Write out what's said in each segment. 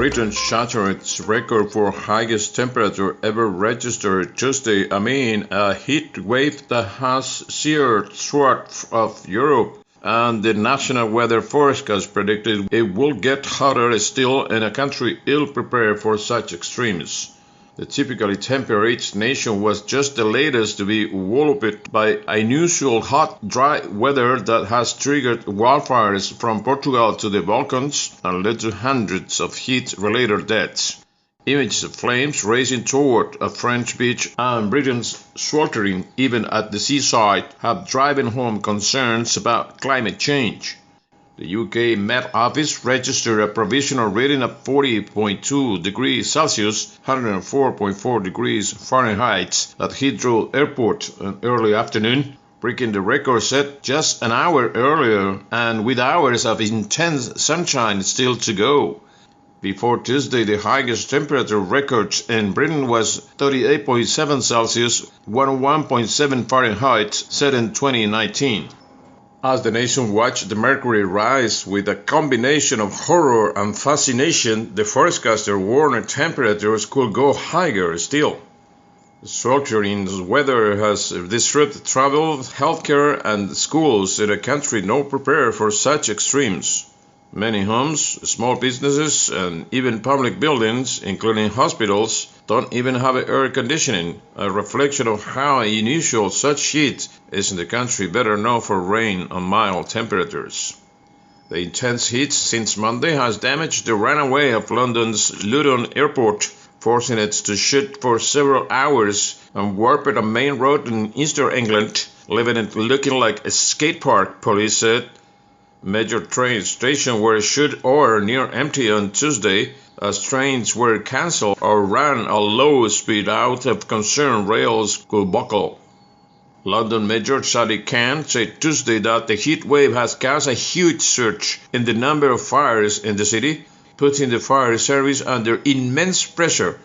Britain shattered its record for highest temperature ever registered Tuesday amid a heat wave that has seared swaths of Europe, and the National Weather Forecast predicted it will get hotter still in a country ill-prepared for such extremes. The typically temperate nation was just the latest to be walloped by unusual hot, dry weather that has triggered wildfires from Portugal to the Balkans and led to hundreds of heat-related deaths. Images of flames racing toward a French beach and Britain's sweltering even at the seaside have driven home concerns about climate change. The UK Met Office registered a provisional reading of 40.2 degrees Celsius, 104.4 degrees Fahrenheit at Heathrow Airport in early afternoon, breaking the record set just an hour earlier and with hours of intense sunshine still to go. Before Tuesday, the highest temperature record in Britain was 38.7 Celsius, 101.7 Fahrenheit, set in 2019. As the nation watched the mercury rise with a combination of horror and fascination, the forecaster warned temperatures could go higher still. The sweltering weather has disrupted travel, healthcare, and schools in a country not prepared for such extremes. Many homes, small businesses, and even public buildings, including hospitals, don't even have air conditioning, a reflection of how unusual such heat is in the country better known for rain and mild temperatures. The intense heat since Monday has damaged the runway of London's Luton airport, forcing it to shut for several hours and warped a main road in Eastern England, leaving it looking like a skatepark, police said. Major train stations were shut or near empty on Tuesday as trains were cancelled or ran at low speed out of concern rails could buckle. London Mayor Sadiq Khan said Tuesday that the heat wave has caused a huge surge in the number of fires in the city, putting the fire service under immense pressure.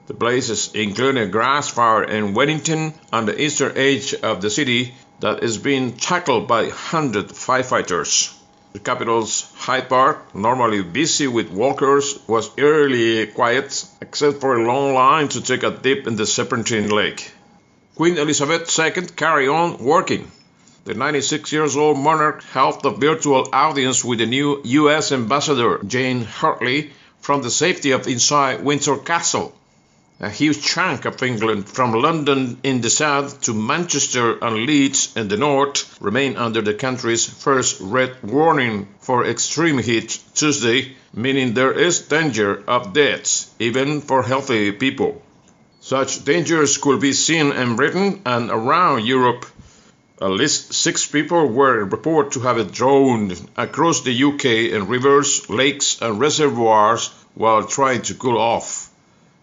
The blazes include a grass fire in Wellington on the eastern edge of the city that is being tackled by 100 firefighters. The capital's Hyde Park, normally busy with walkers, was eerily quiet except for a long line to take a dip in the Serpentine Lake. Queen Elizabeth II carried on working. The 96-year-old monarch held a virtual audience with the new U.S. Ambassador Jane Hartley from the safety of inside Windsor Castle. A huge chunk of England, from London in the south to Manchester and Leeds in the north, remain under the country's first red warning for extreme heat Tuesday, meaning there is danger of death, even for healthy people. Such dangers could be seen in Britain and around Europe. At least 6 people were reported to have drowned across the UK in rivers, lakes and reservoirs while trying to cool off.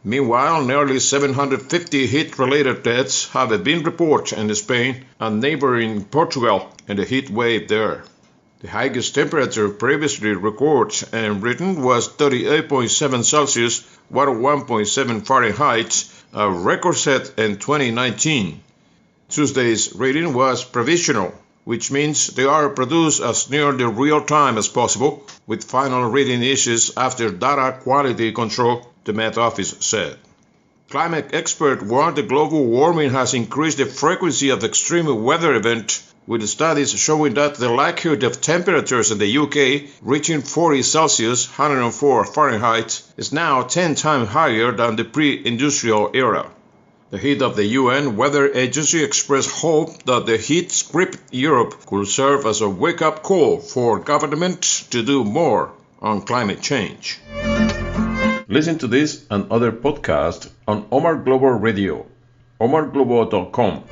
Meanwhile, nearly 750 heat-related deaths have been reported in Spain and neighboring Portugal in the heat wave there. The highest temperature previously recorded in Britain was 38.7 Celsius, 101.7 Fahrenheit, a record set in 2019. Tuesday's reading was provisional, which means they are produced as near the real time as possible, with final reading issues after data quality control, the Met Office said. Climate experts warn that global warming has increased the frequency of extreme weather events, with studies showing that the likelihood of temperatures in the UK reaching 40 Celsius, 104 Fahrenheit, is now 10 times higher than the pre-industrial era. The head of the UN Weather Agency expressed hope that the heat-gripped Europe could serve as a wake-up call for governments to do more on climate change. Listen to this and other podcasts on Omar Global Radio, omarglobal.com.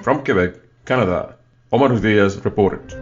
From Quebec, Canada, Omar Diaz reported.